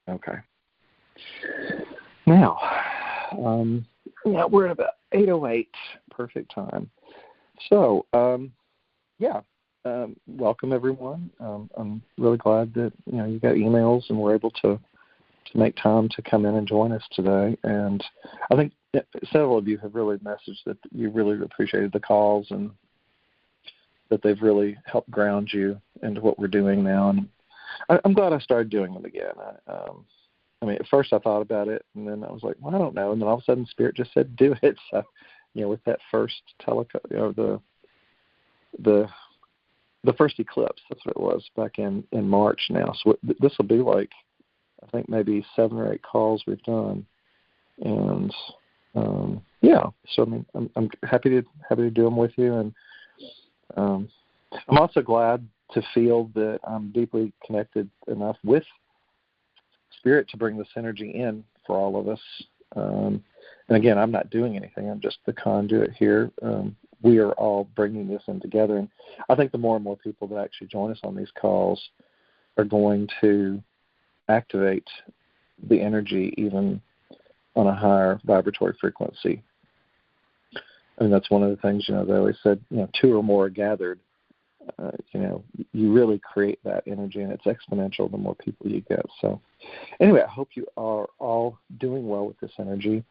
Okay. Now, we're at about 8:08, perfect time. So, welcome everyone. I'm really glad that you got emails and we're able to make time to come in and join us today. And I think several of you have really messaged that you really appreciated the calls and that they've really helped ground you into what we're doing now. And I'm glad I started doing them again. At first I thought about it, and then I was like, well, I don't know. And then all of a sudden, Spirit just said, do it. So, with that first the first eclipse, that's what it was, back in March now. So this will be like, I think maybe 7 or 8 calls we've done. And, so I'm happy to do them with you. And I'm also glad to feel that I'm deeply connected enough with Spirit to bring this energy in for all of us. And again, I'm not doing anything. I'm just the conduit here. We are all bringing this in together. And I think the more and more people that actually join us on these calls are going to activate the energy even on a higher vibratory frequency. That's one of the things, they always said, 2 or more are gathered. You really create that energy, and it's exponential the more people you get. So anyway, I hope you are all doing well with this energy.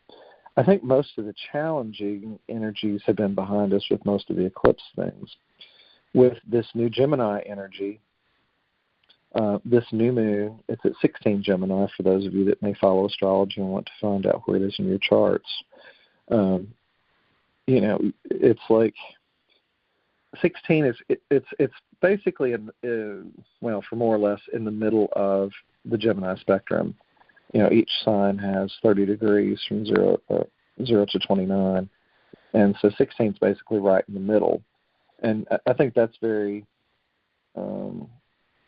I think most of the challenging energies have been behind us with most of the eclipse things. With this new Gemini energy, this new moon, it's at 16 Gemini for those of you that may follow astrology and want to find out where it is in your charts. It's like 16 is it's basically for more or less in the middle of the Gemini spectrum. Each sign has 30 degrees from 0 to 29, and so 16 is basically right in the middle. And I think that's very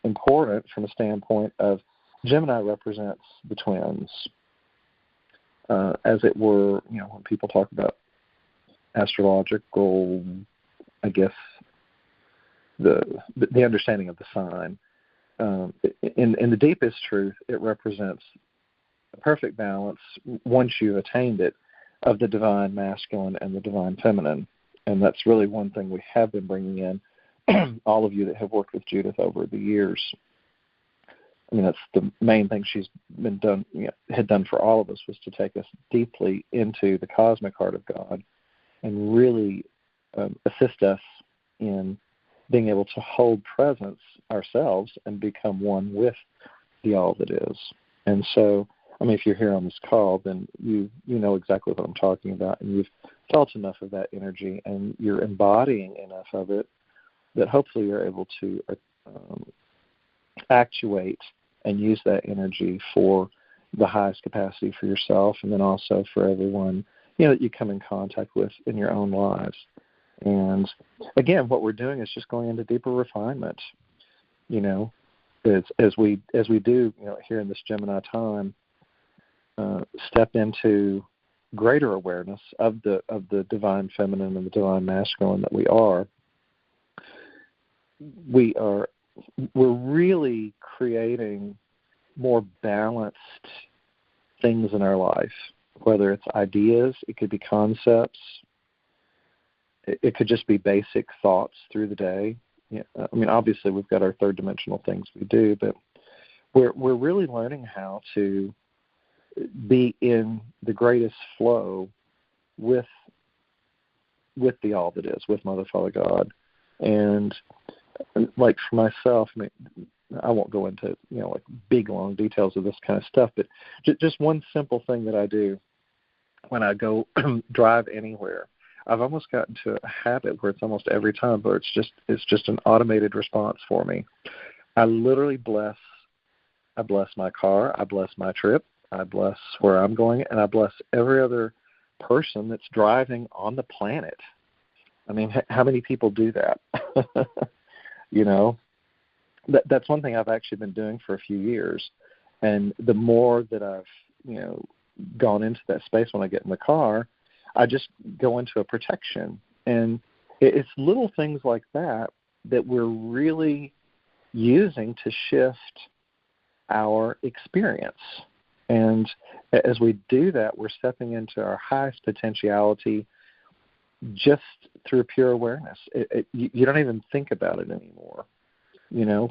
important from a standpoint of Gemini represents the twins, as it were. When people talk about astrological, I guess, the understanding of the sign. In the deepest truth, it represents a perfect balance, once you've attained it, of the divine masculine and the divine feminine. And that's really one thing we have been bringing in, all of you that have worked with Judith over the years. That's the main thing she's had done for all of us, was to take us deeply into the cosmic heart of God and really assist us in being able to hold presence ourselves and become one with the all that is. And so, if you're here on this call, then you know exactly what I'm talking about, and you've felt enough of that energy, and you're embodying enough of it that hopefully you're able to actuate and use that energy for the highest capacity for yourself, and then also for everyone that you come in contact with in your own lives. And again, what we're doing is just going into deeper refinement. As we do, here in this Gemini time, step into greater awareness of the divine feminine and the divine masculine that we are. We're really creating more balanced things in our life, whether it's ideas, it could be concepts, it could just be basic thoughts through the day. Obviously we've got our third dimensional things we do, but we're really learning how to be in the greatest flow with the all that is, with Mother, Father, God. And like for myself, I won't go into like big long details of this kind of stuff, but just one simple thing that I do when I go drive anywhere, I've almost gotten to a habit where it's almost every time, but it's just an automated response for me. I literally bless my car, I bless my trip, I bless where I'm going, and I bless every other person that's driving on the planet. How many people do that? That's one thing I've actually been doing for a few years. And the more that I've, gone into that space when I get in the car, I just go into a protection. And it's little things like that we're really using to shift our experience. And as we do that, we're stepping into our highest potentiality just through pure awareness. You don't even think about it anymore.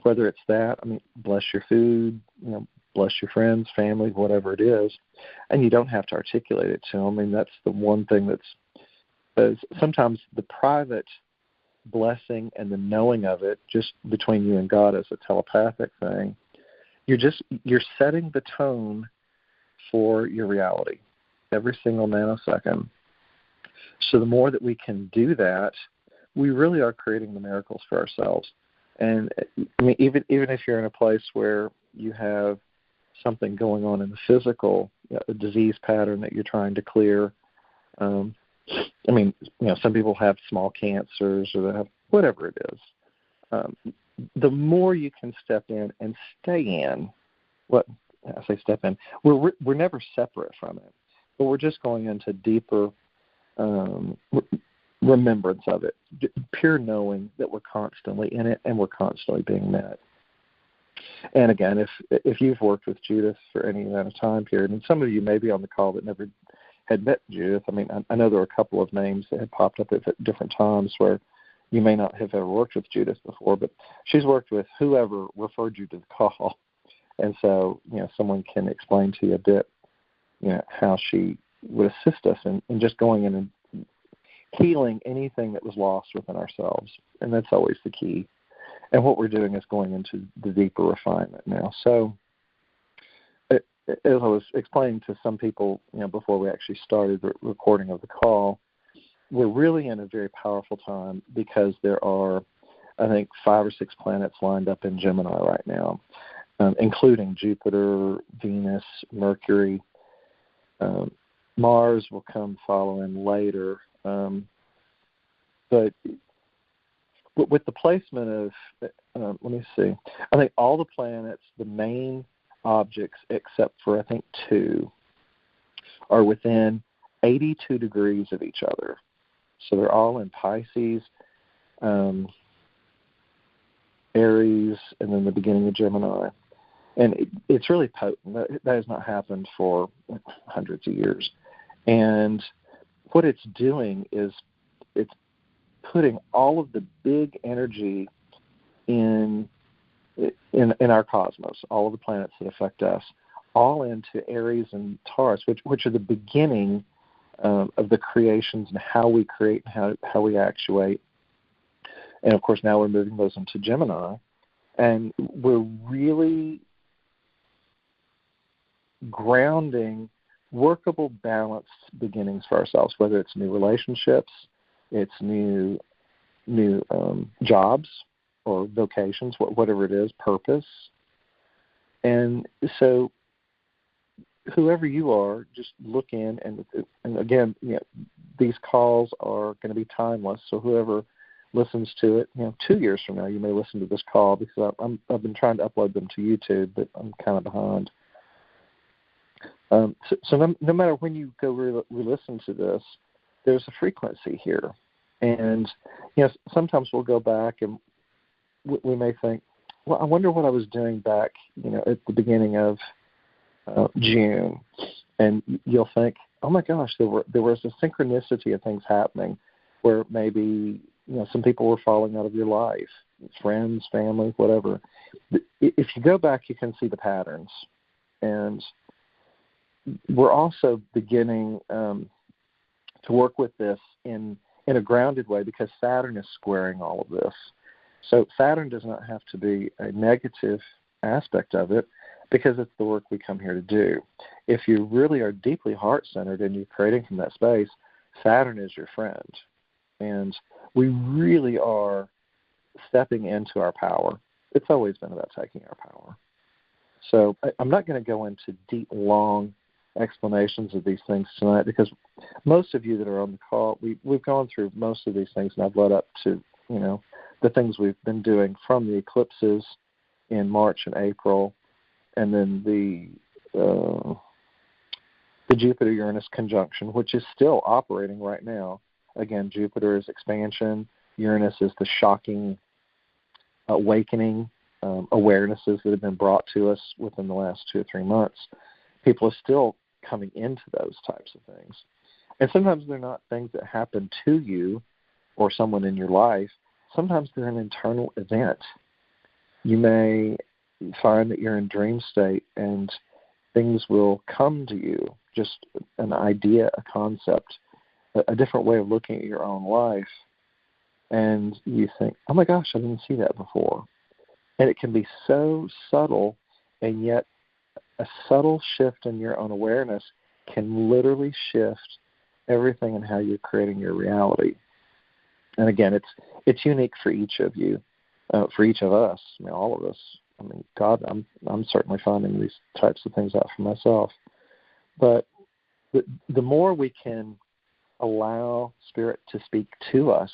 Whether it's that, bless your food, bless your friends, family, whatever it is, and you don't have to articulate it to them. That's the one thing that's sometimes the private blessing and the knowing of it just between you and God as a telepathic thing. You're setting the tone for your reality every single nanosecond. So the more that we can do that, we really are creating the miracles for ourselves. And even if you're in a place where you have something going on in the physical, a disease pattern that you're trying to clear. Some people have small cancers or they have whatever it is. The more you can step in and stay in, step in. We're never separate from it, but we're just going into deeper remembrance of it, pure knowing that we're constantly in it and we're constantly being met. And again, if you've worked with Judith for any amount of time period, and some of you may be on the call that never had met Judith, I know there were a couple of names that had popped up at different times where you may not have ever worked with Judith before, but she's worked with whoever referred you to the call. And so, someone can explain to you a bit, how she would assist us in just going in and healing anything that was lost within ourselves. And that's always the key. And what we're doing is going into the deeper refinement now. So as I was explaining to some people, before we actually started the recording of the call, we're really in a very powerful time because there are, I think, 5 or 6 planets lined up in Gemini right now, including Jupiter, Venus, Mercury. Mars will come following later. But with the placement of, let me see, I think all the planets, the main objects, except for I think 2, are within 82 degrees of each other. So they're all in Pisces, Aries, and then the beginning of Gemini. And it's really potent. That has not happened for hundreds of years. And what it's doing is it's putting all of the big energy in our cosmos, all of the planets that affect us, all into Aries and Taurus, which are the beginning of the creations and how we create and how we actuate. And, of course, now we're moving those into Gemini. And we're really grounding workable, balanced beginnings for ourselves, whether it's new relationships, it's new jobs or vocations, whatever it is, purpose. And so whoever you are, just look in, and again, these calls are going to be timeless, so whoever listens to it, 2 years from now, you may listen to this call because I've been trying to upload them to YouTube, but I'm kind of behind. So no matter when you go re-listen to this, there's a frequency here. And, sometimes we'll go back and we may think, well, I wonder what I was doing back, at the beginning of June. And you'll think, oh my gosh, there was a synchronicity of things happening where maybe, some people were falling out of your life, friends, family, whatever. If you go back, you can see the patterns. And we're also beginning to work with this in a grounded way because Saturn is squaring all of this. So Saturn does not have to be a negative aspect of it because it's the work we come here to do. If you really are deeply heart-centered and you're creating from that space, Saturn is your friend. And we really are stepping into our power. It's always been about taking our power. So I'm not going to go into deep, long explanations of these things tonight because most of you that are on the call, we've gone through most of these things, and I've led up to, the things we've been doing from the eclipses in March and April, and then the Jupiter-Uranus conjunction, which is still operating right now. Again, Jupiter is expansion, Uranus is the shocking awakening, awarenesses that have been brought to us within the last 2 or 3 months, people are still coming into those types of things. And sometimes they're not things that happen to you or someone in your life. Sometimes they're an internal event. You may find that you're in dream state and things will come to you, just an idea, a concept, a different way of looking at your own life. And you think, oh my gosh, I didn't see that before. And it can be so subtle, and yet a subtle shift in your own awareness can literally shift everything in how you're creating your reality. And again, it's unique for each of you, for each of us. I mean, all of us. I mean, God, I'm certainly finding these types of things out for myself. But the more we can allow Spirit to speak to us,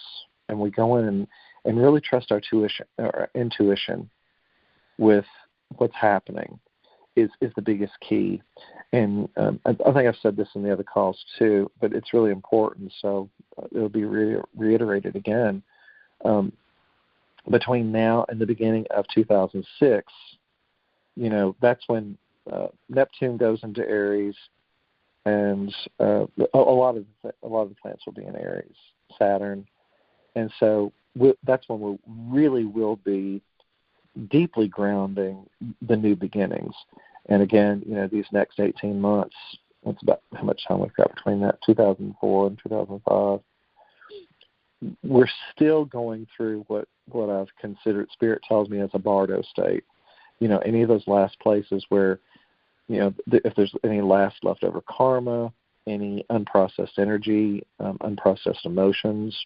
and we go in and really trust our intuition with what's happening, is the biggest key. And I think I've said this in the other calls too, but it's really important, so it'll be reiterated again. Between now and the beginning of 2006, that's when Neptune goes into Aries, and a lot of the planets will be in Aries, Saturn, and so that's when we really will be deeply grounding the new beginnings. And again, these next 18 months, that's about how much time we've got between that 2004 and 2005. We're still going through what I've considered, Spirit tells me, as a bardo state. Any of those last places where, if there's any last leftover karma, any unprocessed energy, unprocessed emotions.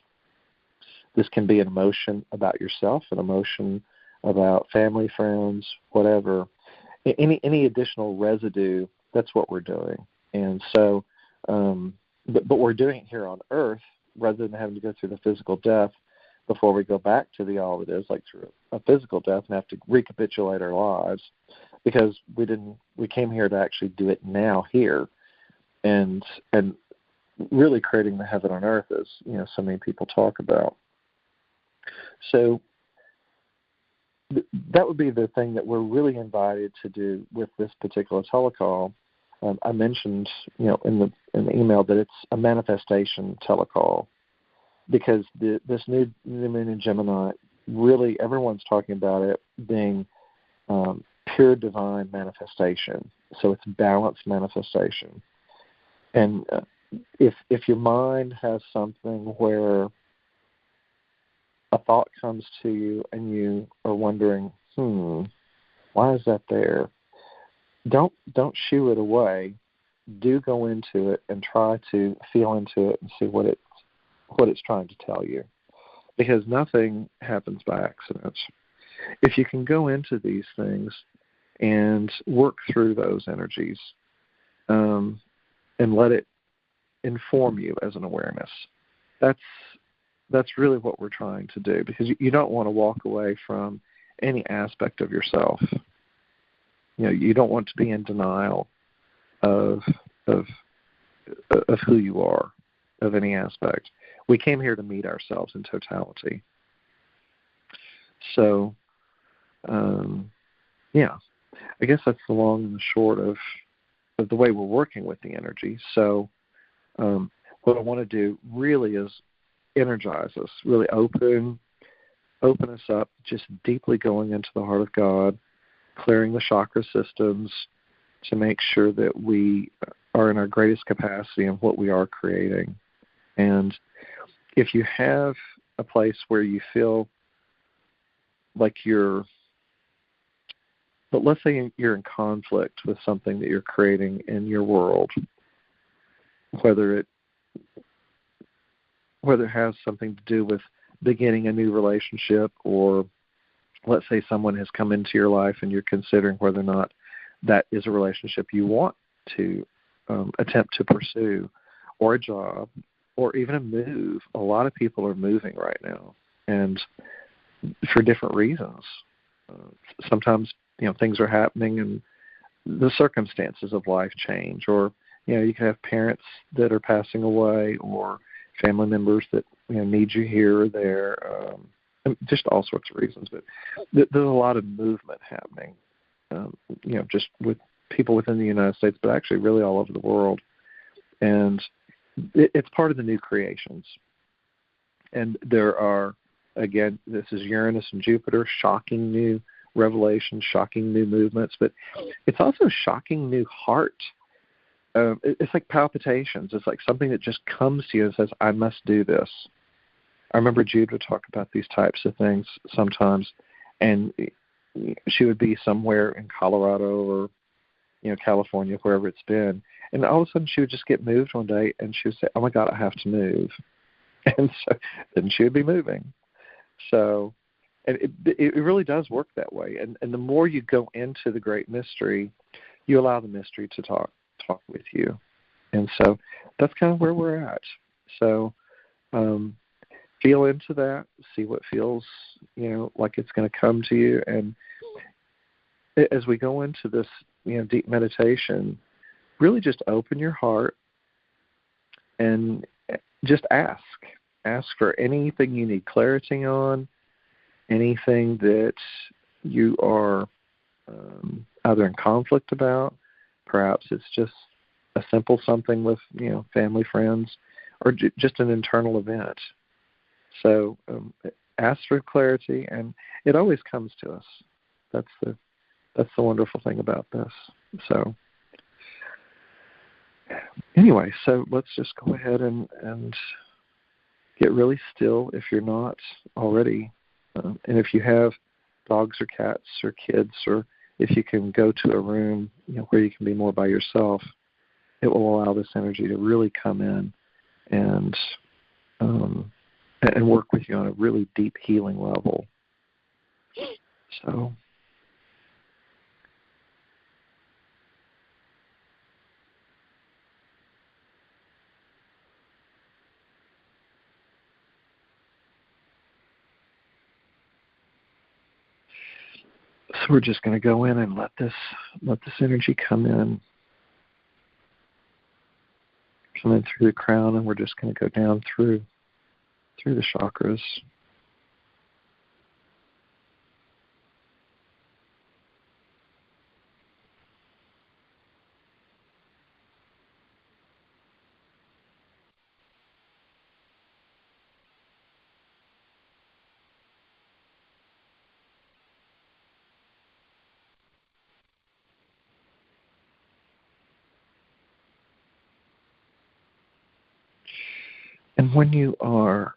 This can be an emotion about yourself, an emotion about family, friends, whatever. Any additional residue, that's what we're doing. And so, but we're doing it here on Earth rather than having to go through the physical death before we go back to the all it is, like through a physical death, and have to recapitulate our lives, because we came here to actually do it now here, and really creating the heaven on earth, as so many people talk about. So that would be the thing that we're really invited to do with this particular telecall. I mentioned, in the email, that it's a manifestation telecall, because this new moon in Gemini, really everyone's talking about it being pure divine manifestation. So it's balanced manifestation. And if your mind has something where a thought comes to you and you are wondering, why is that there? Don't shoo it away. Do go into it and try to feel into it and see what it's trying to tell you, because nothing happens by accident. If you can go into these things and work through those energies, and let it inform you as an awareness, that's really what we're trying to do, because you don't want to walk away from any aspect of yourself. You don't want to be in denial of who you are, of any aspect. We came here to meet ourselves in totality. So, I guess that's the long and the short of the way we're working with the energy. So, what I want to do really is energize us, really open us up, just deeply going into the heart of God, clearing the chakra systems to make sure that we are in our greatest capacity in what we are creating. And if you have a place where you feel like but let's say you're in conflict with something that you're creating in your world, whether it has something to do with beginning a new relationship, or let's say someone has come into your life and you're considering whether or not that is a relationship you want to attempt to pursue, or a job, or even a move. A lot of people are moving right now, and for different reasons. Sometimes, things are happening and the circumstances of life change, or, you can have parents that are passing away, or family members that need you here or there. just all sorts of reasons. But there's a lot of movement happening, just with people within the United States, but actually really all over the world. And it's part of the new creations. And there are, again, this is Uranus and Jupiter, shocking new revelations, shocking new movements, but it's also shocking new heart. It's like palpitations. It's like something that just comes to you and says, I must do this. I remember Jude would talk about these types of things sometimes, and she would be somewhere in Colorado or California, wherever it's been, and all of a sudden she would just get moved one day, and she would say, "Oh my God, I have to move," and so then she would be moving. So, and it really does work that way. And the more you go into the great mystery, you allow the mystery to talk with you, and so that's kind of where we're at. So. Feel into that, see what feels, like it's going to come to you. And as we go into this, deep meditation, really just open your heart and just ask. Ask for anything you need clarity on, anything that you are either in conflict about. Perhaps it's just a simple something with, family, friends, or just an internal event. So ask for clarity, and it always comes to us. That's the wonderful thing about this. So anyway, so let's just go ahead and get really still if you're not already. And if you have dogs or cats or kids, or if you can go to a room where you can be more by yourself, it will allow this energy to really come in and work with you on a really deep healing level. So we're just going to go in and let this energy come in through the crown, and we're just going to go down through the chakras. And when you are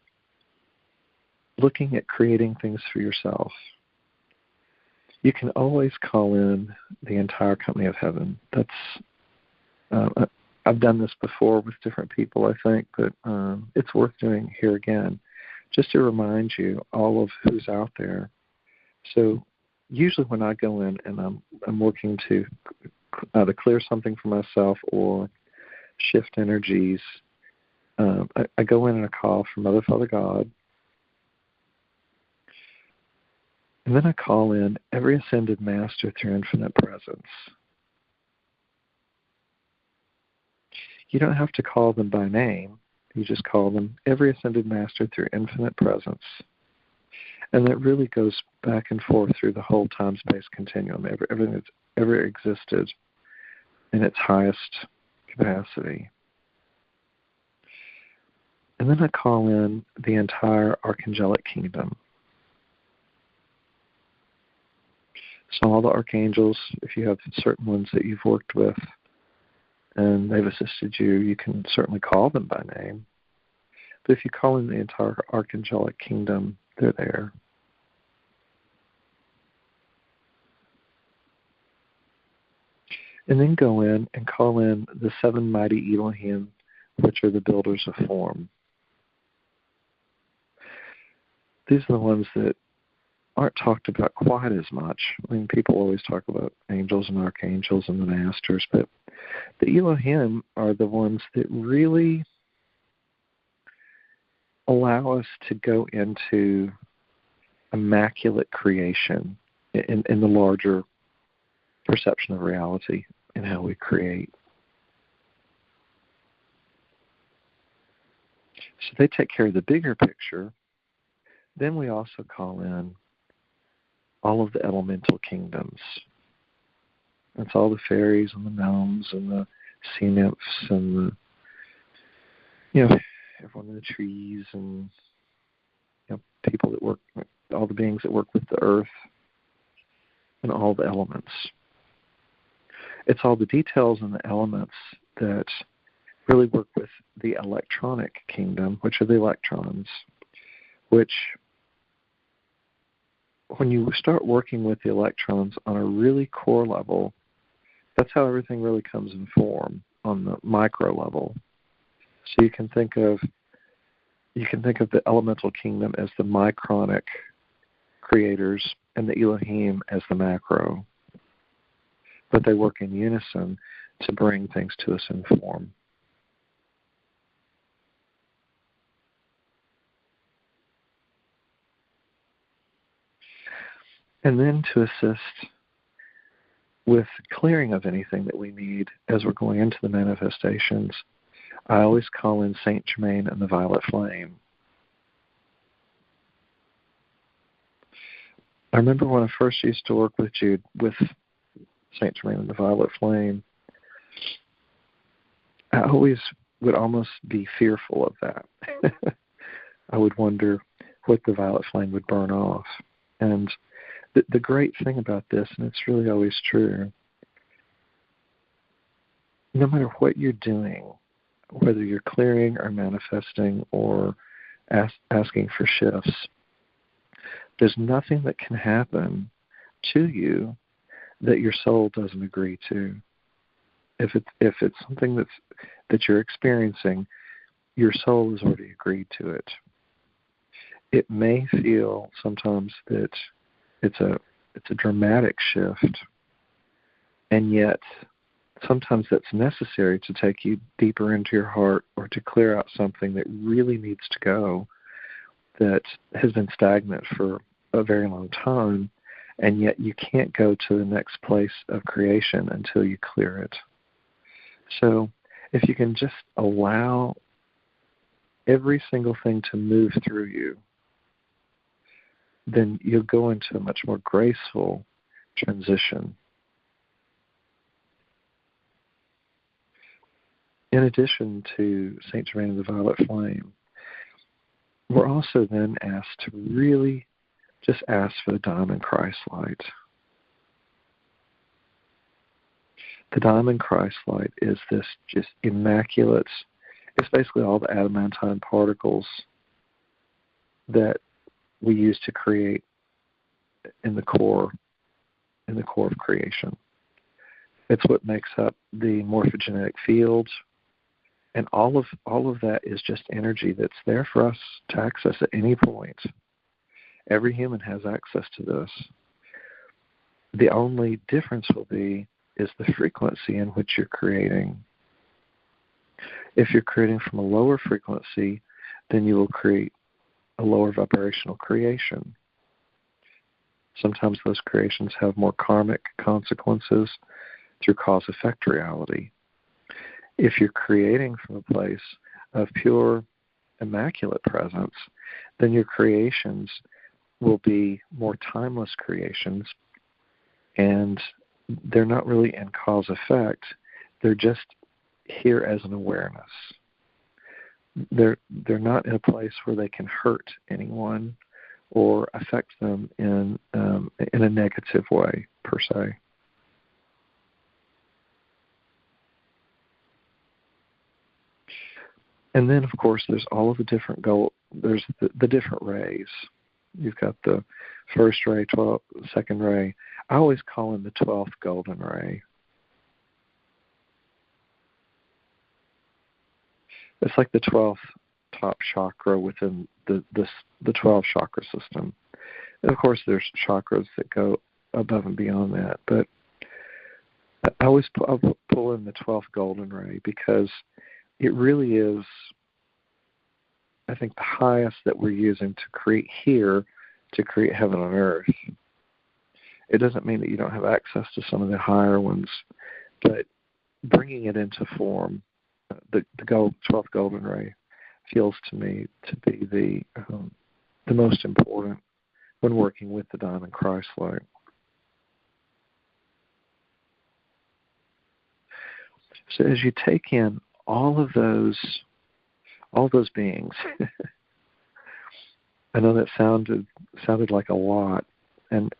looking at creating things for yourself, you can always call in the entire company of heaven. That's I've done this before with different people, I think, but it's worth doing here again, just to remind you all of who's out there. So usually when I go in and I'm working to either clear something for myself or shift energies, I go in and I call for Mother, Father, God. And then I call in every ascended master through infinite presence. You don't have to call them by name. You just call them every ascended master through infinite presence. And that really goes back and forth through the whole time-space continuum, everything that's ever existed in its highest capacity. And then I call in the entire archangelic kingdom. So all the archangels, if you have certain ones that you've worked with and they've assisted you, you can certainly call them by name. But if you call in the entire archangelic kingdom, they're there. And then go in and call in the seven mighty Elohim, which are the builders of form. These are the ones that aren't talked about quite as much. I mean, people always talk about angels and archangels and the masters, but the Elohim are the ones that really allow us to go into immaculate creation in the larger perception of reality and how we create. So they take care of the bigger picture, Then we also call in all of the elemental kingdoms. That's all the fairies and the gnomes and the sea nymphs and everyone in the trees and people that work, all the beings that work with the earth and all the elements. It's all the details and the elements that really work with the electronic kingdom, which are the electrons, which when you start working with the electrons on a really core level, that's how everything really comes in form on the micro level. So you can think of the elemental kingdom as the micronic creators and the Elohim as the macro. But they work in unison to bring things to us in form. And then to assist with clearing of anything that we need as we're going into the manifestations, I always call in Saint Germain and the violet flame. I remember when I first used to work with Jude with Saint Germain and the violet flame, I always would almost be fearful of that. I would wonder what the violet flame would burn off. And the great thing about this, and it's really always true, no matter what you're doing, whether you're clearing or manifesting or asking for shifts, there's nothing that can happen to you that your soul doesn't agree to. If it's something that you're experiencing, your soul has already agreed to it. It may feel sometimes that it's a dramatic shift, and yet sometimes that's necessary to take you deeper into your heart or to clear out something that really needs to go, that has been stagnant for a very long time, and yet you can't go to the next place of creation until you clear it. So if you can just allow every single thing to move through you, then you'll go into a much more graceful transition. In addition to Saint Germain and the violet flame, we're also then asked to really just ask for the diamond Christ light. The diamond Christ light is this just immaculate, it's basically all the adamantine particles that we use to create in the core of creation. It's what makes up the morphogenetic field, and all of that is just energy that's there for us to access at any point. Every human has access to this. The only difference will be is the frequency in which you're creating. If you're creating from a lower frequency, then you will create a lower vibrational creation. Sometimes those creations have more karmic consequences through cause-effect reality. If you're creating from a place of pure, immaculate presence, then your creations will be more timeless creations, and they're not really in cause-effect. They're just here as an awareness. They're not in a place where they can hurt anyone or affect them in a negative way per se. And then, of course, there's all of the different there's the different rays. You've got the first ray, 12th, second ray. I always call them the 12th golden ray. It's like the 12th top chakra within the 12 chakra system. And of course, there's chakras that go above and beyond that. But I always pull in the 12th golden ray because it really is, I think, the highest that we're using to create here, to create heaven on earth. It doesn't mean that you don't have access to some of the higher ones, but bringing it into form, the 12th golden ray feels to me to be the most important when working with the Diamond Christ light. So as you take in all those beings, I know that sounded like a lot, and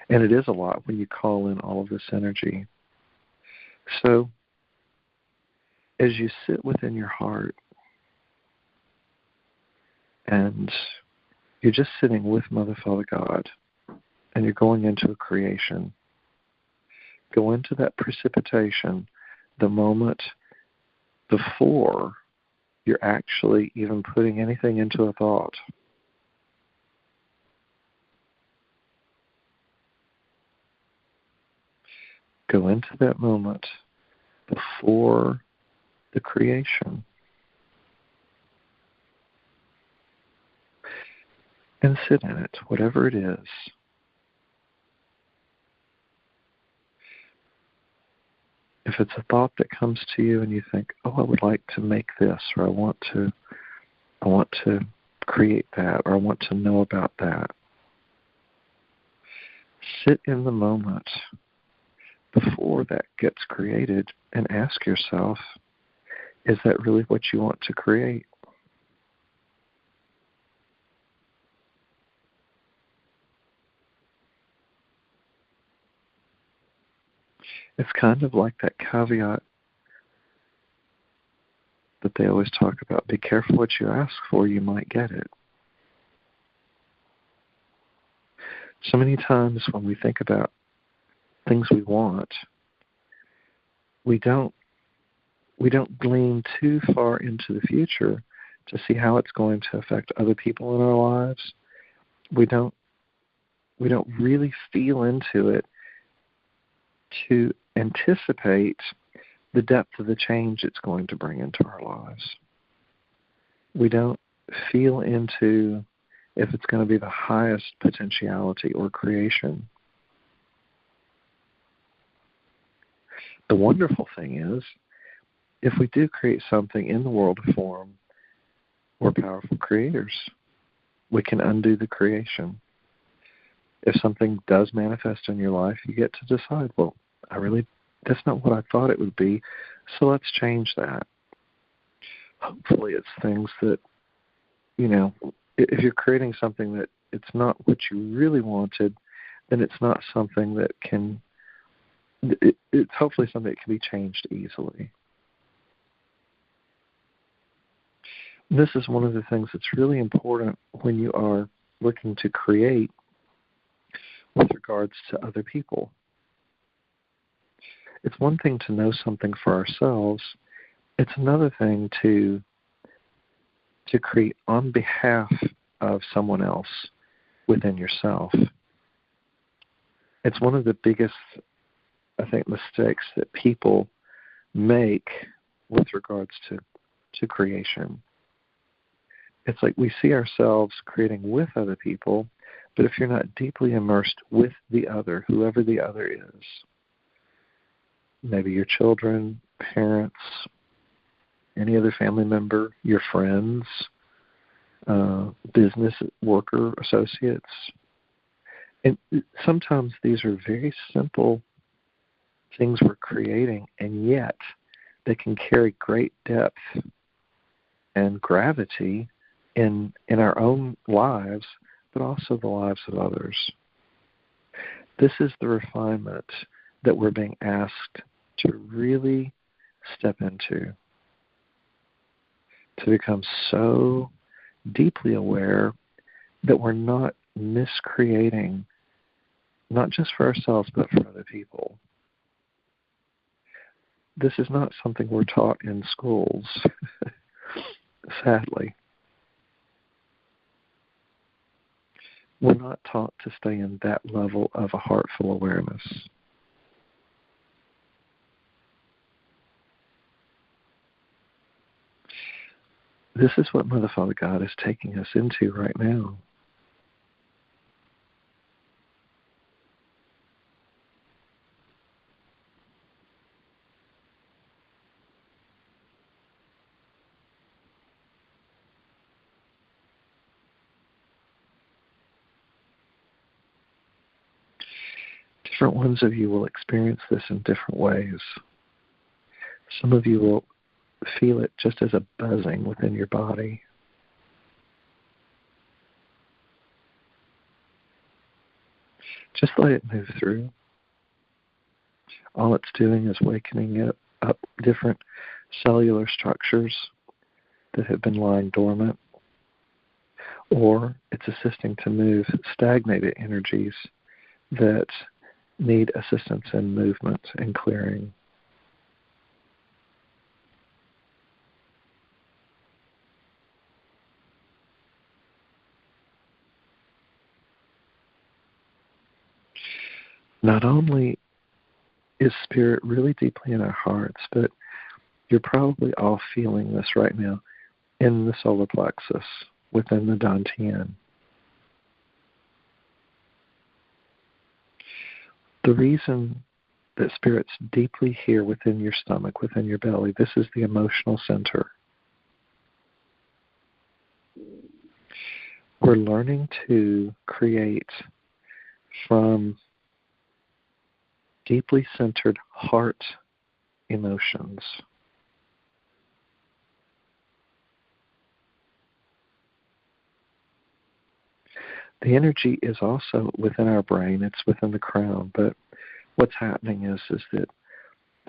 it is a lot when you call in all of this energy. So as you sit within your heart and you're just sitting with Mother, Father, God, and you're going into a creation, go into that precipitation the moment before you're actually even putting anything into a thought. Go into that moment before the creation and sit in it, whatever it is. If it's a thought that comes to you and you think, oh, I would like to make this, or I want to create that, or I want to know about that, sit in the moment before that gets created and ask yourself, is that really what you want to create? It's kind of like that caveat that they always talk about. Be careful what you ask for, you might get it. So many times when we think about things we want, we don't glean too far into the future to see how it's going to affect other people in our lives. We don't really feel into it to anticipate the depth of the change it's going to bring into our lives. We don't feel into if it's going to be the highest potentiality or creation. The wonderful thing is, if we do create something in the world of form, we're powerful creators. We can undo the creation. If something does manifest in your life, you get to decide, well, that's not what I thought it would be, so let's change that. Hopefully it's things that, if you're creating something that it's not what you really wanted, then it's not something that it's hopefully something that can be changed easily. This is one of the things that's really important when you are looking to create with regards to other people. It's one thing to know something for ourselves. It's another thing to create on behalf of someone else within yourself. It's one of the biggest, I think, mistakes that people make with regards to creation. It's like we see ourselves creating with other people, but if you're not deeply immersed with the other, whoever the other is, maybe your children, parents, any other family member, your friends, business worker, associates. And sometimes these are very simple things we're creating, and yet they can carry great depth and gravity in our own lives, but also the lives of others. This is the refinement that we're being asked to really step into, to become so deeply aware that we're not miscreating, not just for ourselves, but for other people. This is not something we're taught in schools, sadly. We're not taught to stay in that level of a heartful awareness. This is what Mother, Father, God is taking us into right now. different ones of you will experience this in different ways. Some of you will feel it just as a buzzing within your body. Just let it move through. All it's doing is wakening up different cellular structures that have been lying dormant, or it's assisting to move stagnated energies that need assistance in movement and clearing. Not only is Spirit really deeply in our hearts, but you're probably all feeling this right now in the solar plexus, within the dantian. The reason that Spirit's deeply here within your stomach, within your belly, this is the emotional center. We're learning to create from deeply centered heart emotions. The energy is also within our brain, it's within the crown, but what's happening is that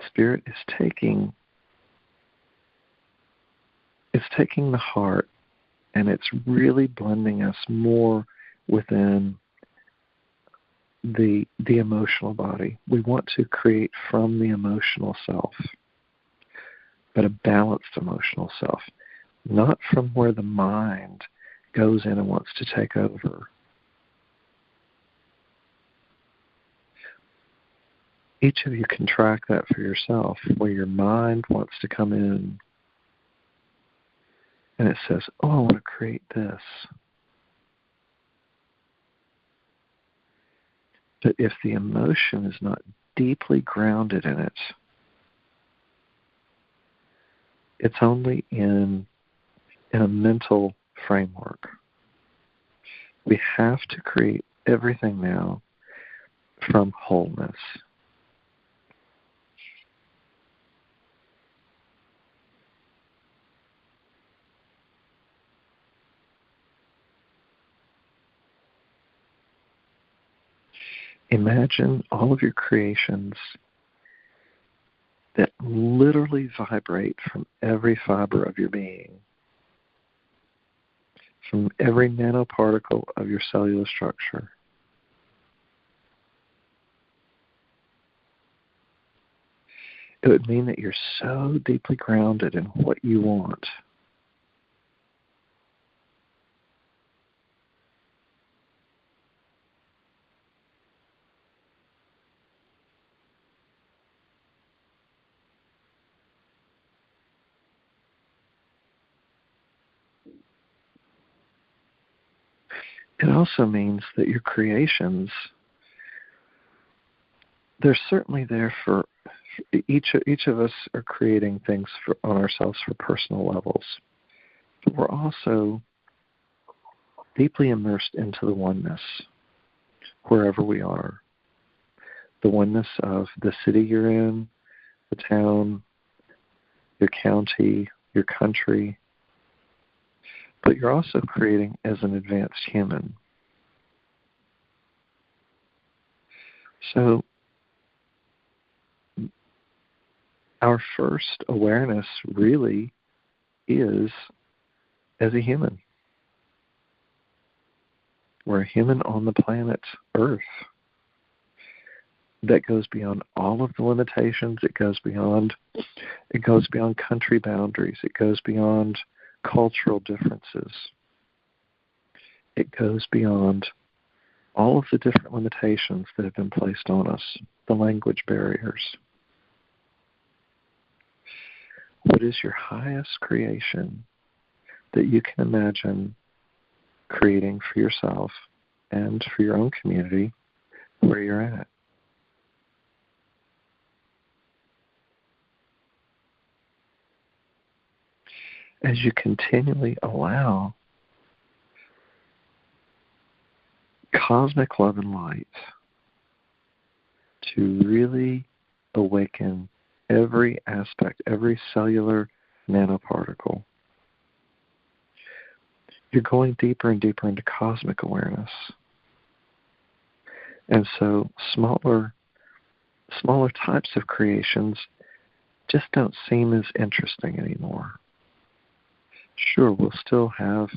Spirit is taking the heart and it's really blending us more within the emotional body. We want to create from the emotional self, but a balanced emotional self, not from where the mind goes in and wants to take over. Each of you can track that for yourself, where your mind wants to come in and it says, oh, I want to create this. But if the emotion is not deeply grounded in it, it's only in a mental framework. We have to create everything now from wholeness. Imagine all of your creations that literally vibrate from every fiber of your being, from every nanoparticle of your cellular structure. It would mean that you're so deeply grounded in what you want. It also means that your creations, they're certainly there for each of us are creating things on ourselves for personal levels. But we're also deeply immersed into the oneness wherever we are. The oneness of the city you're in, the town, your county, your country. But you're also creating as an advanced human. So our first awareness really is as a human. We're a human on the planet Earth. That goes beyond all of the limitations. It goes beyond country boundaries. It goes beyond cultural differences. It goes beyond all of the different limitations that have been placed on us, the language barriers. What is your highest creation that you can imagine creating for yourself and for your own community where you're at? As you continually allow cosmic love and light to really awaken every aspect, every cellular nanoparticle. You're going deeper and deeper into cosmic awareness. And so smaller types of creations just don't seem as interesting anymore. Sure, we'll still have,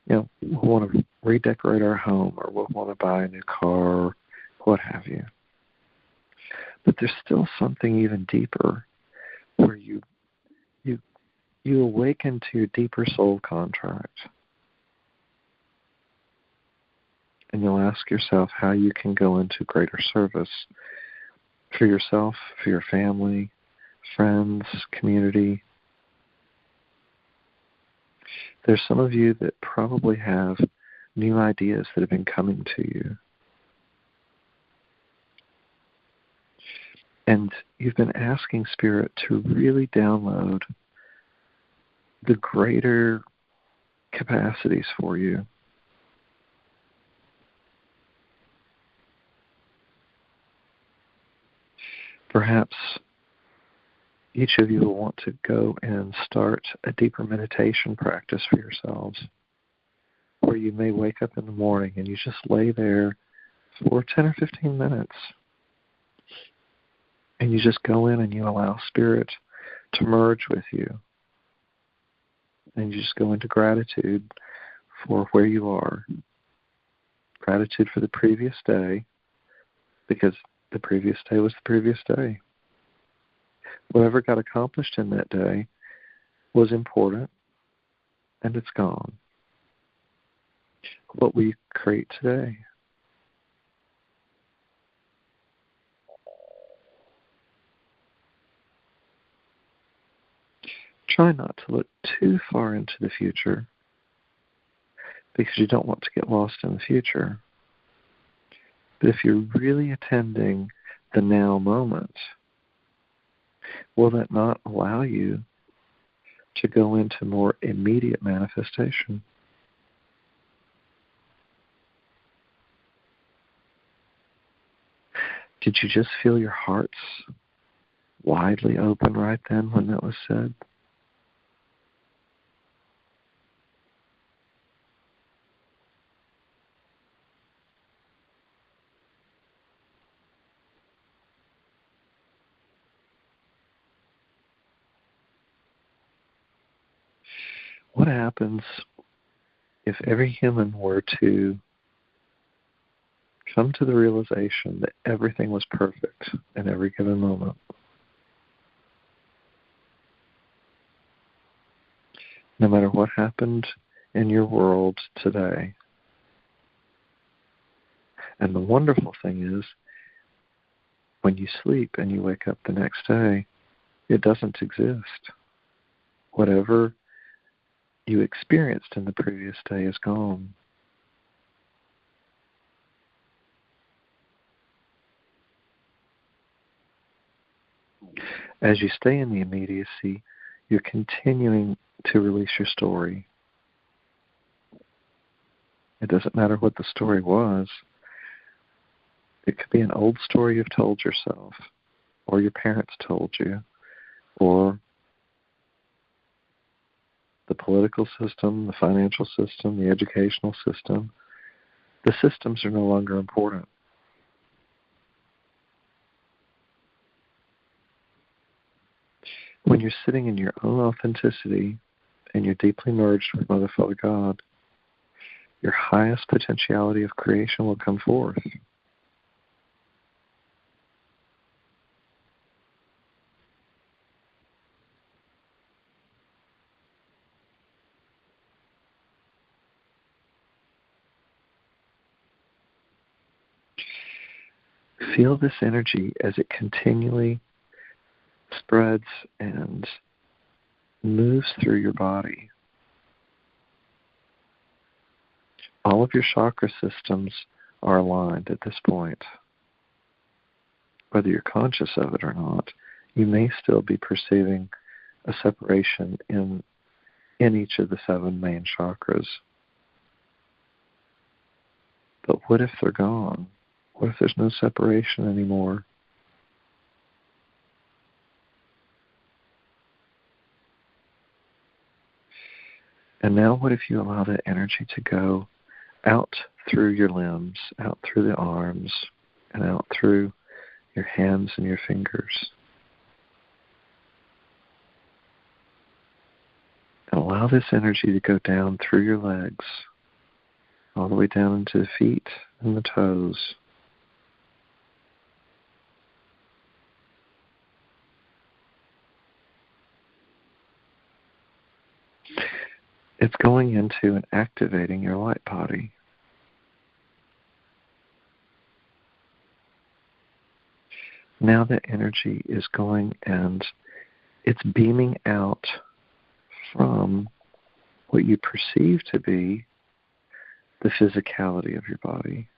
we'll want to redecorate our home, or we'll want to buy a new car, or what have you. But there's still something even deeper where you awaken to your deeper soul contract. And you'll ask yourself how you can go into greater service for yourself, for your family, friends, community. There's some of you that probably have new ideas that have been coming to you. And you've been asking Spirit to really download the greater capacities for you. Perhaps each of you will want to go and start a deeper meditation practice for yourselves, where you may wake up in the morning and you just lay there for 10 or 15 minutes. And you just go in and you allow Spirit to merge with you. And you just go into gratitude for where you are. Gratitude for the previous day, because the previous day was the previous day. Whatever got accomplished in that day was important, and it's gone. What will you create today? Try not to look too far into the future, because you don't want to get lost in the future. But if you're really attending the now moment, will that not allow you to go into more immediate manifestation? Did you just feel your hearts widely open right then when that was said? What happens if every human were to come to the realization that everything was perfect in every given moment? No matter what happened in your world today. And the wonderful thing is, when you sleep and you wake up the next day, it doesn't exist. Whatever you experienced in the previous day is gone. As you stay in the immediacy, you're continuing to release your story. It doesn't matter what the story was. It could be an old story you've told yourself, or your parents told you, or the political system, the financial system, the educational system. The systems are no longer important. When you're sitting in your own authenticity and you're deeply merged with Mother, Father, God, your highest potentiality of creation will come forth. Feel this energy as it continually spreads and moves through your body. All of your chakra systems are aligned at this point. Whether you're conscious of it or not, you may still be perceiving a separation in each of the 7 main chakras. But what if they're gone? What if there's no separation anymore? And now what if you allow that energy to go out through your limbs, out through the arms, and out through your hands and your fingers. And allow this energy to go down through your legs, all the way down into the feet and the toes. It's going into and activating your light body. Now that energy is going and it's beaming out from what you perceive to be the physicality of your body.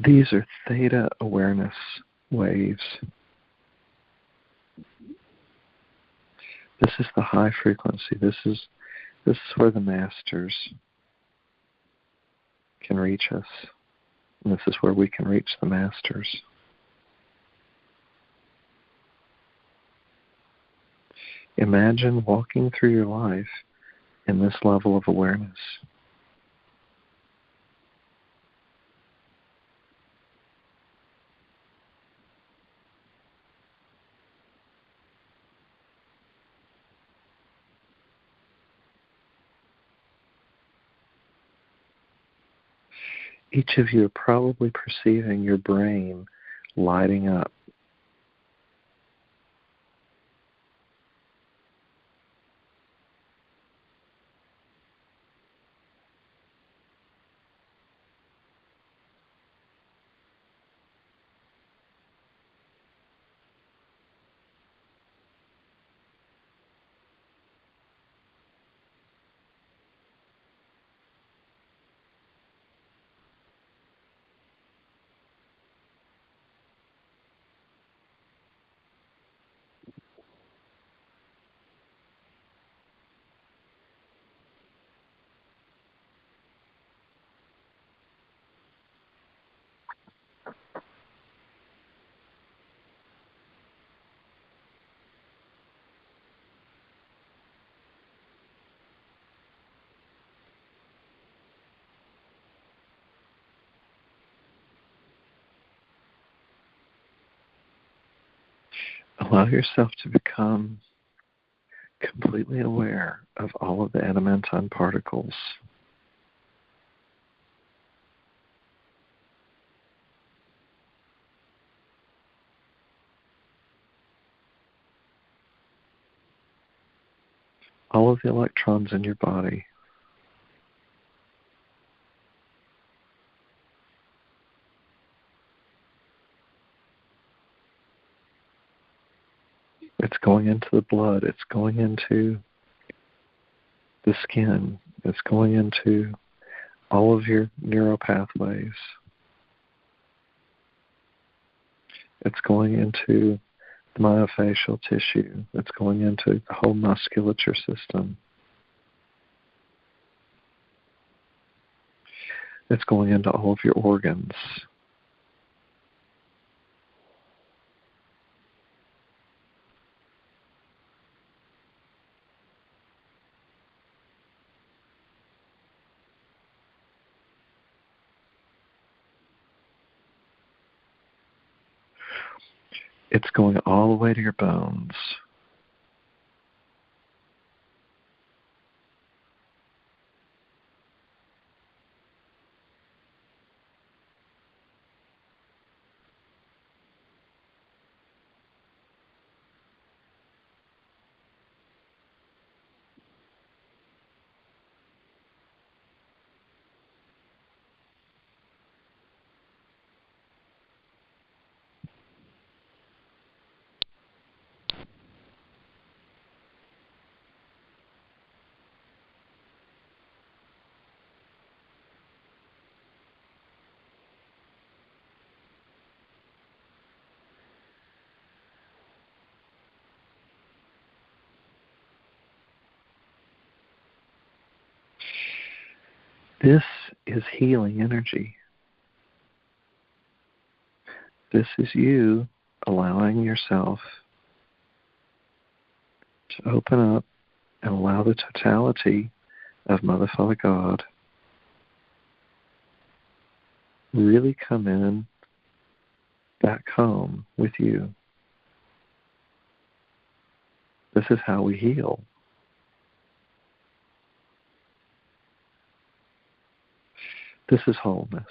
These are theta awareness waves. This is the high frequency. This is where the masters can reach us. And this is where we can reach the masters. Imagine walking through your life in this level of awareness. Each of you are probably perceiving your brain lighting up. Allow yourself to become completely aware of all of the adamantine particles. All of the electrons in your body. It's going into the blood. It's going into the skin. It's going into all of your neural pathways. It's going into the myofascial tissue. It's going into the whole musculature system. It's going into all of your organs. It's going all the way to your bones. This is healing energy. This is you allowing yourself to open up and allow the totality of Mother, Father, God really come in back home with you. This is how we heal. This is wholeness.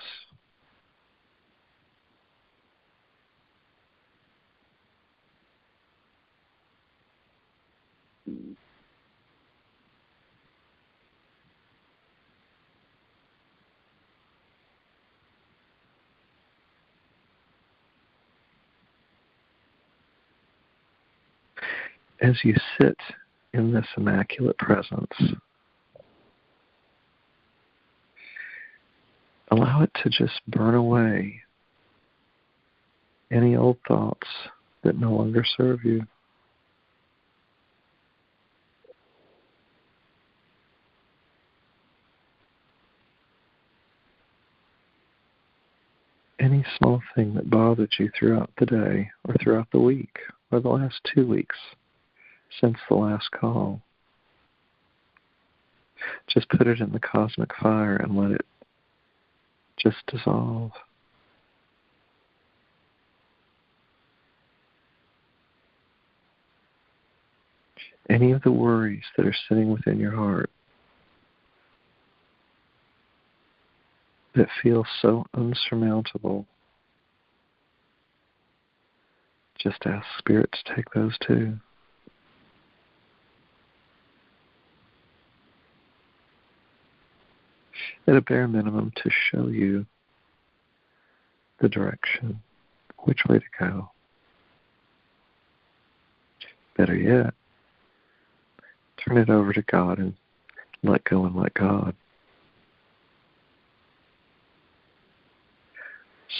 As you sit in this immaculate presence, allow it to just burn away any old thoughts that no longer serve you. Any small thing that bothered you throughout the day or throughout the week or the last 2 weeks since the last call. Just put it in the cosmic fire and let it just dissolve. Any of the worries that are sitting within your heart that feel so unsurmountable, just ask Spirit to take those too. At a bare minimum, to show you the direction, which way to go. Better yet, turn it over to God and let go and let God.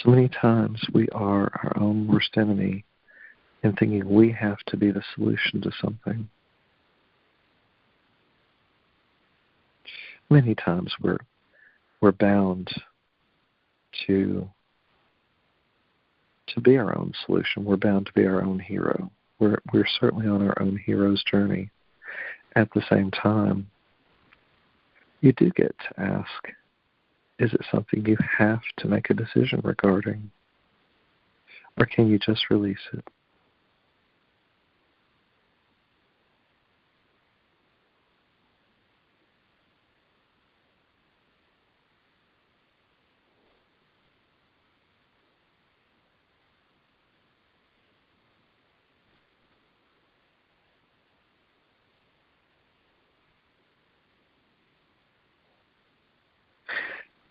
So many times we are our own worst enemy in thinking we have to be the solution to something. Many times we're bound to be our own solution. We're bound to be our own hero. We're certainly on our own hero's journey. At the same time, you do get to ask, is it something you have to make a decision regarding? Or can you just release it?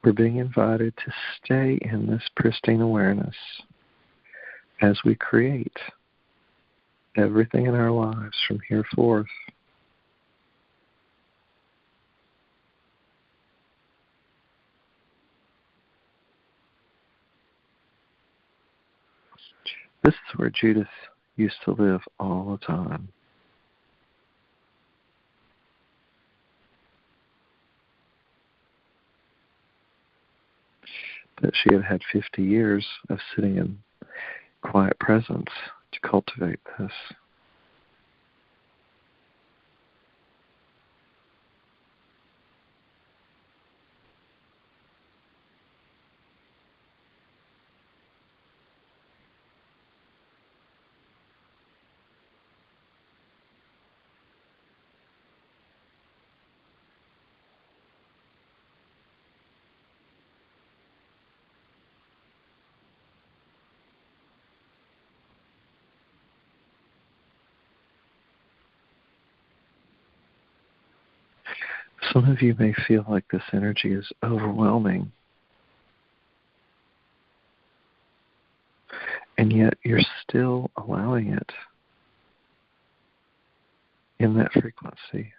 We're being invited to stay in this pristine awareness as we create everything in our lives from here forth. This is where Judith used to live all the time. But she had had 50 years of sitting in quiet presence to cultivate this. Some of you may feel like this energy is overwhelming, and yet you're still allowing it in that frequency.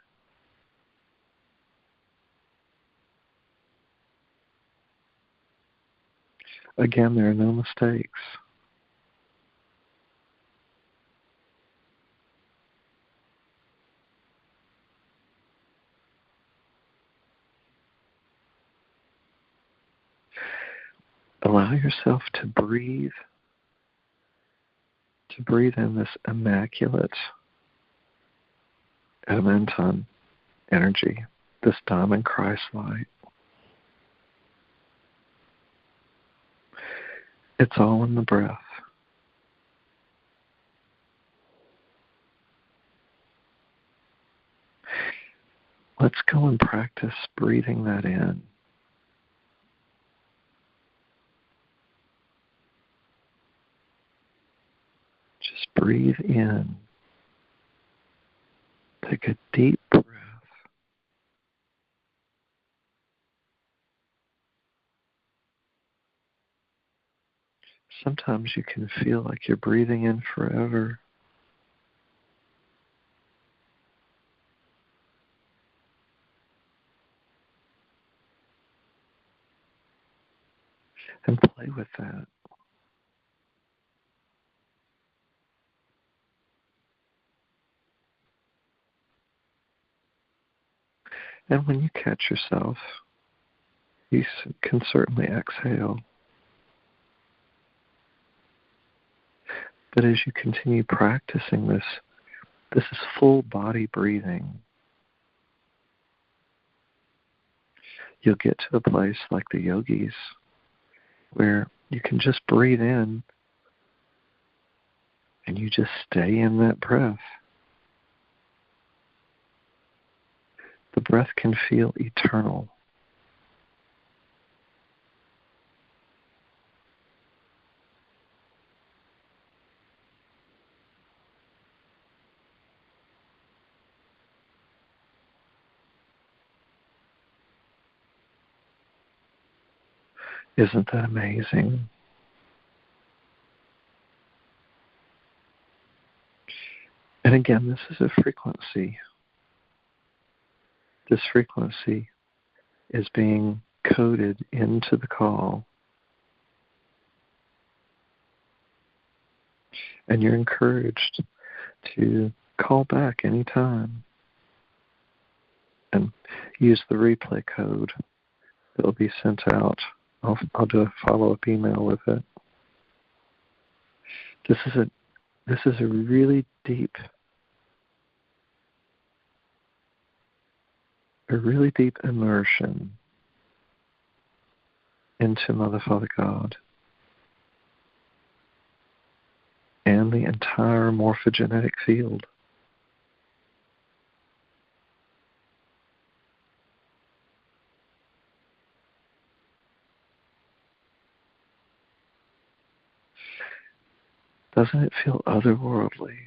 Again, there are no mistakes. allow yourself to breathe in this immaculate Edmonton energy, this diamond Christ light. It's all in the breath. Let's go and practice breathing that in. Just breathe in. Take a deep breath. Sometimes you can feel like you're breathing in forever. And play with that. And when you catch yourself, you can certainly exhale. But as you continue practicing this is full body breathing. You'll get to a place like the yogis where you can just breathe in and you just stay in that breath. The breath can feel eternal. Isn't that amazing? And again, this is a frequency. This frequency is being coded into the call. And you're encouraged to call back anytime and use the replay code that will be sent out. I'll do a follow-up email with it. This is a really deep immersion into Mother, Father, God and the entire morphogenetic field. Doesn't it feel otherworldly?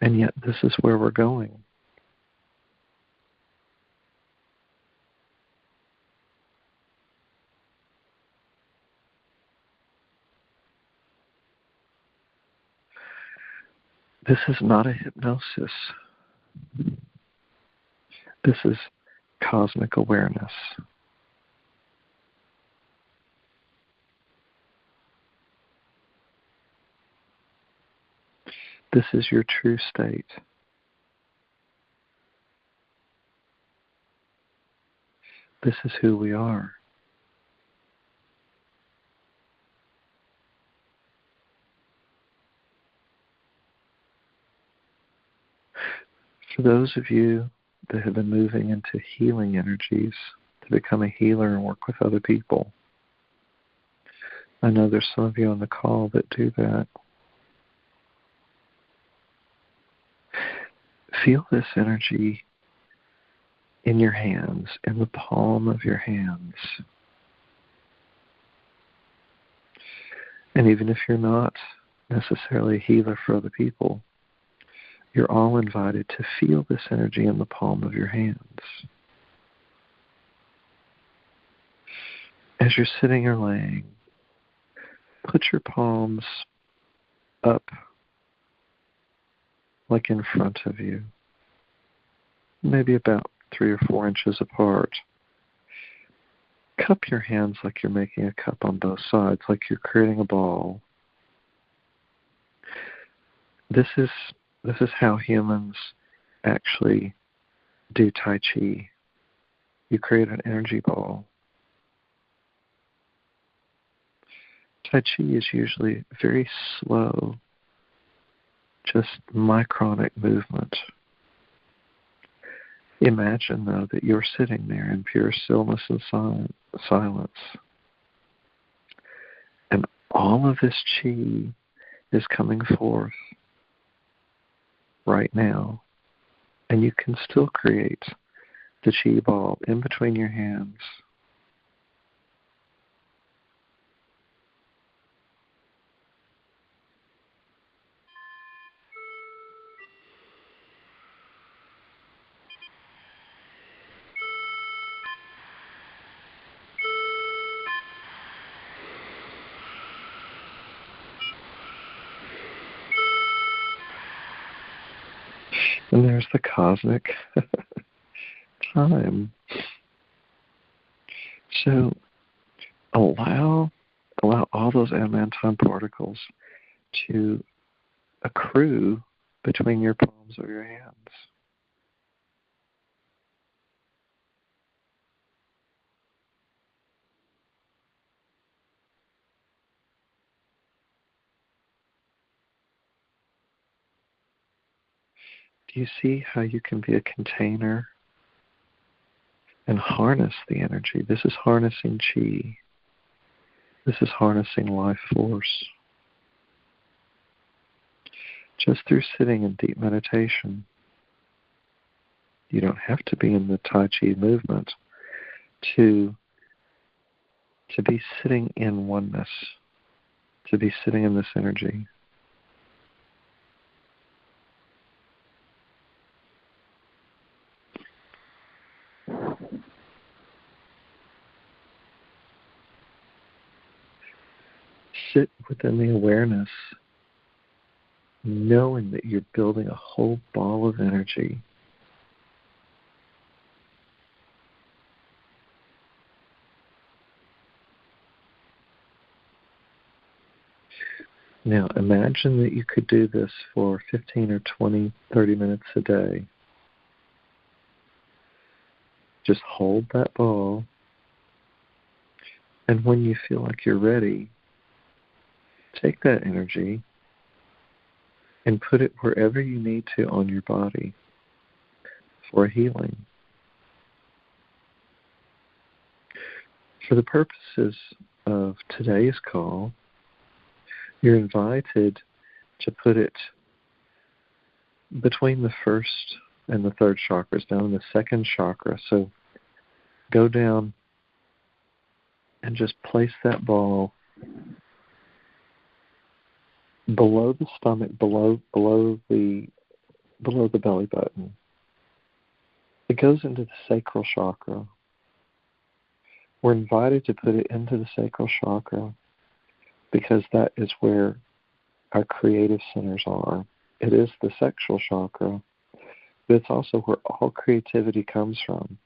And yet this is where we're going. This is not a hypnosis. This is cosmic awareness. This is your true state. This is who we are. For those of you that have been moving into healing energies, to become a healer and work with other people, I know there's some of you on the call that do that. Feel this energy in your hands, in the palm of your hands. And even if you're not necessarily a healer for other people, you're all invited to feel this energy in the palm of your hands. As you're sitting or laying, put your palms up, like in front of you, maybe about 3 or 4 inches apart. Cup your hands like you're making a cup on both sides, like you're creating a ball. This is how humans actually do Tai Chi. you create an energy ball. Tai Chi is usually very slow, just micronic movement. Imagine, though, that you're sitting there in pure stillness and silence. And all of this chi is coming forth right now. And you can still create the chi ball in between your hands. And there's the cosmic time. So allow all those adamantine particles to accrue between your palms of your hands. Do you see how you can be a container and harness the energy? This is harnessing chi. This is harnessing life force. Just through sitting in deep meditation. You don't have to be in the Tai Chi movement to be sitting in oneness, to be sitting in this energy. Sit within the awareness, knowing that you're building a whole ball of energy. Now imagine that you could do this for 15 or 20, 30 minutes a day. Just hold that ball, and when you feel like you're ready, take that energy and put it wherever you need to on your body for healing. For the purposes of today's call, you're invited to put it between the first and the third chakras, down in the second chakra. So go down and just place that ball below the stomach, below the belly button. It goes into the sacral chakra. We're invited to put it into the sacral chakra because that is where our creative centers are. It is the sexual chakra, but it's also where all creativity comes from.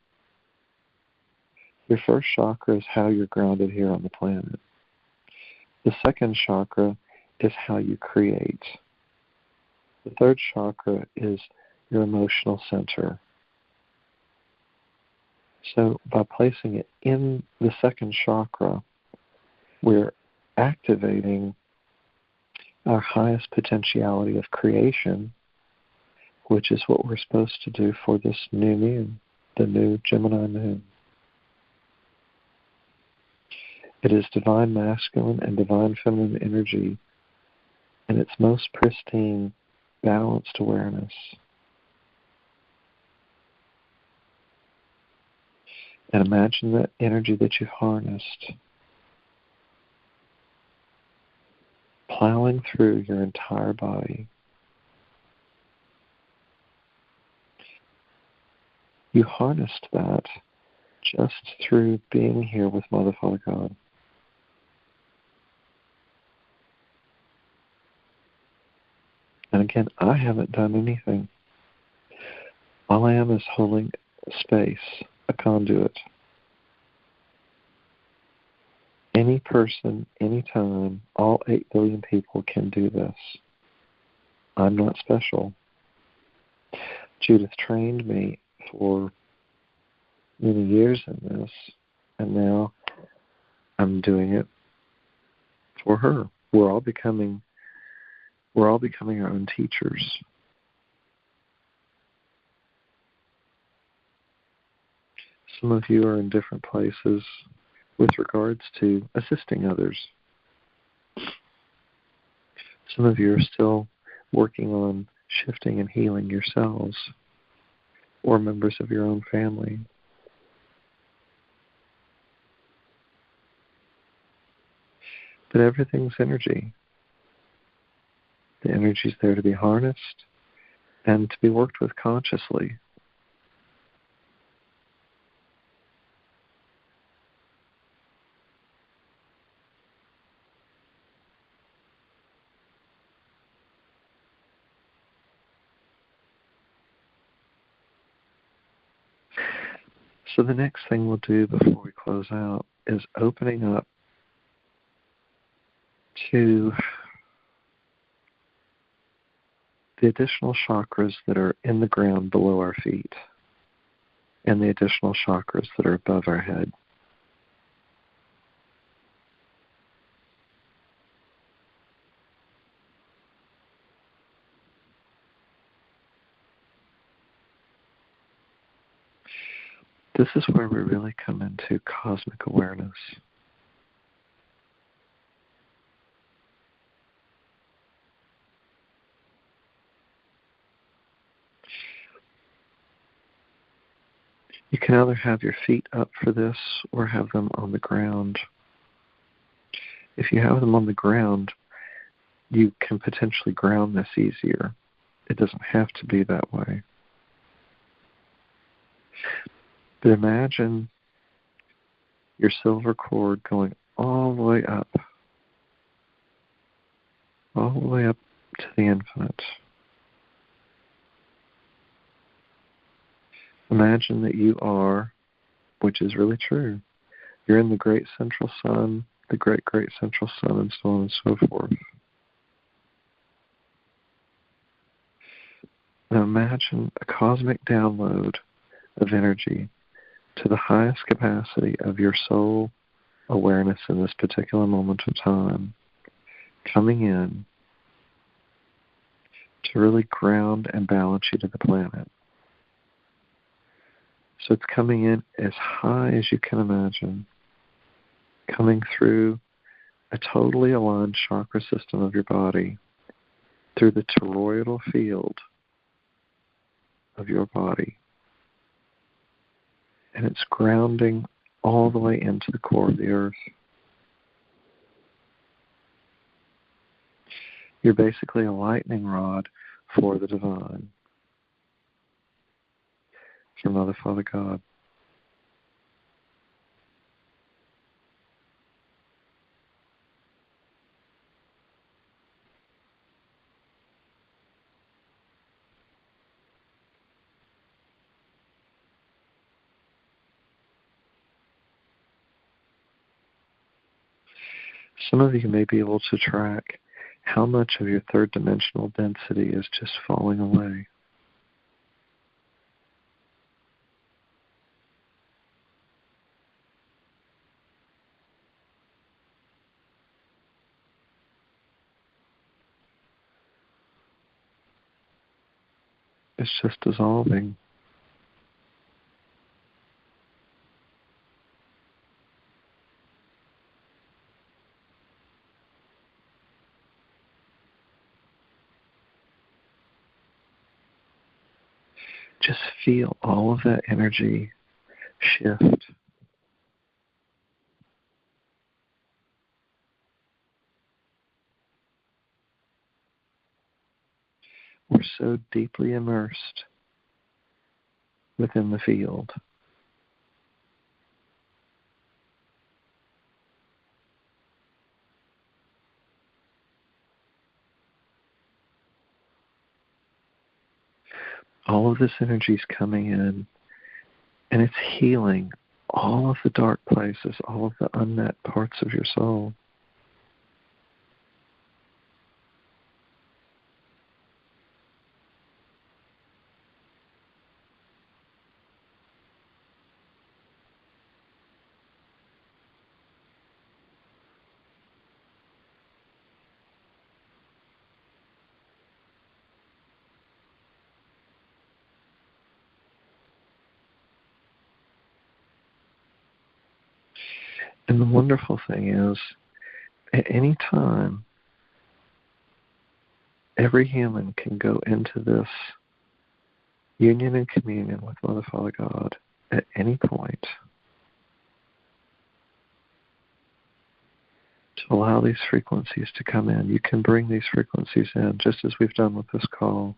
Your first chakra is how you're grounded here on the planet. The second chakra is how you create. The third chakra is your emotional center. So by placing it in the second chakra, we're activating our highest potentiality of creation, which is what we're supposed to do for this new moon, the new Gemini moon. It is divine masculine and divine feminine energy in its most pristine, balanced awareness. And imagine that energy that you've harnessed plowing through your entire body. You harnessed that just through being here with Mother, Father, God. And again, I haven't done anything. All I am is holding space, a conduit. Any person, anytime, all 8 billion people can do this. I'm not special. Judith trained me for many years in this, and now I'm doing it for her. We're all becoming our own teachers. Some of you are in different places with regards to assisting others. Some of you are still working on shifting and healing yourselves or members of your own family. But everything's energy. The energy is there to be harnessed and to be worked with consciously. So the next thing we'll do before we close out is opening up to the additional chakras that are in the ground below our feet and the additional chakras that are above our head. This is where we really come into cosmic awareness. You can either have your feet up for this or have them on the ground. If you have them on the ground, you can potentially ground this easier. It doesn't have to be that way. But imagine your silver cord going all the way up to the infinite. Imagine that you are, which is really true, you're in the great central sun, the great, great central sun, and so on and so forth. Now imagine a cosmic download of energy to the highest capacity of your soul awareness in this particular moment of time, coming in to really ground and balance you to the planet. So it's coming in as high as you can imagine, coming through a totally aligned chakra system of your body, through the toroidal field of your body. And it's grounding all the way into the core of the earth. You're basically a lightning rod for the divine, for Mother, Father, God. Some of you may be able to track how much of your third dimensional density is just falling away. It's just dissolving. Just feel all of that energy shift. We're so deeply immersed within the field. All of this energy is coming in, and it's healing all of the dark places, all of the unmet parts of your soul. And the wonderful thing is, at any time, every human can go into this union and communion with Mother, Father, God at any point to allow these frequencies to come in. You can bring these frequencies in, just as we've done with this call.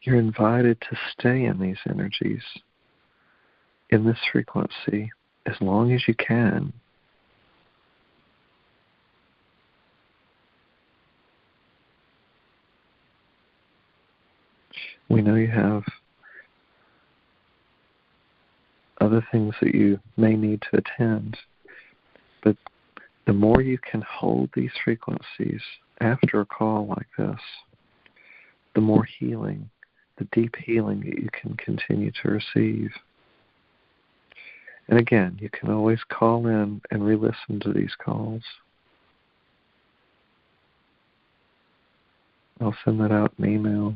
You're invited to stay in these energies, in this frequency, as long as you can. We know you have other things that you may need to attend, but the more you can hold these frequencies after a call like this, the more healing, the deep healing that you can continue to receive. And again, you can always call in and re-listen to these calls. I'll send that out in email.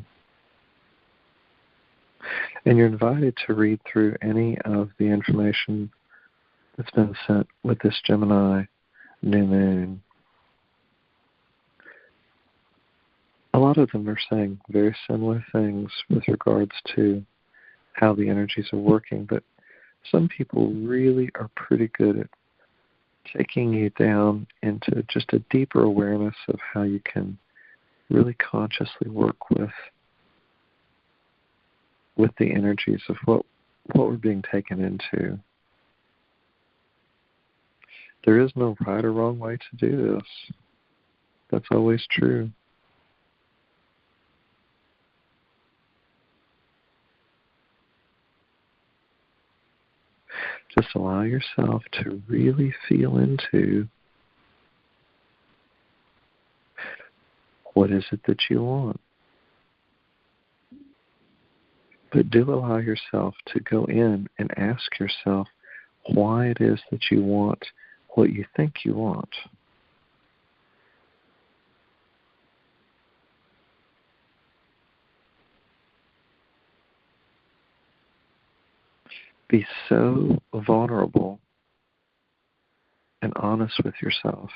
And you're invited to read through any of the information that's been sent with this Gemini new moon. A lot of them are saying very similar things with regards to how the energies are working, but some people really are pretty good at taking you down into just a deeper awareness of how you can really consciously work with the energies of what we're being taken into. There is no right or wrong way to do this. That's always true. Just allow yourself to really feel into what is it that you want. But do allow yourself to go in and ask yourself why it is that you want what you think you want. Be so vulnerable and honest with yourself.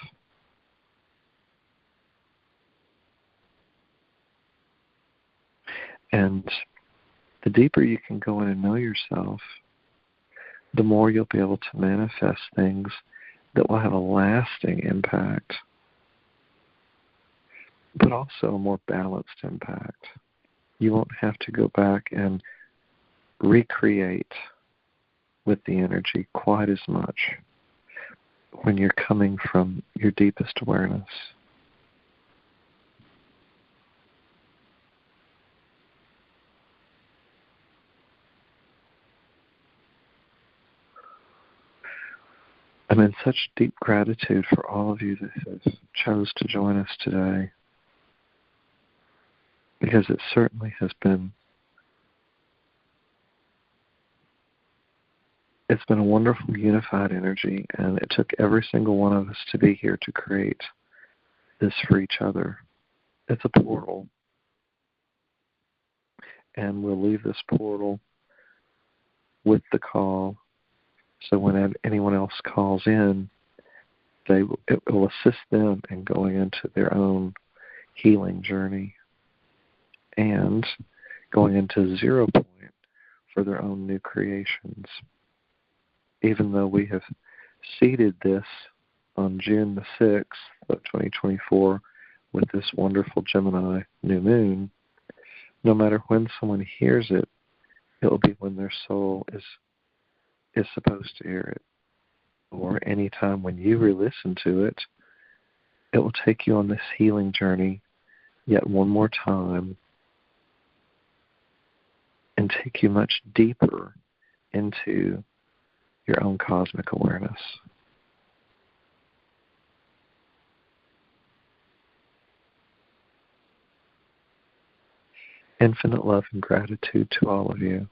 And the deeper you can go in and know yourself, the more you'll be able to manifest things that will have a lasting impact, but also a more balanced impact. You won't have to go back and recreate with the energy quite as much when you're coming from your deepest awareness. I'm in such deep gratitude for all of you that have chose to join us today, because it certainly has been it's been a wonderful unified energy, and it took every single one of us to be here to create this for each other. It's a portal, and we'll leave this portal with the call, so when anyone else calls in, it will assist them in going into their own healing journey and going into 0 point for their own new creations. Even though we have seeded this on June the 6th of 2024 with this wonderful Gemini new moon, no matter when someone hears it, it will be when their soul is supposed to hear it. Or any time when you re-listen to it, it will take you on this healing journey yet one more time and take you much deeper into your own cosmic awareness. Infinite love and gratitude to all of you.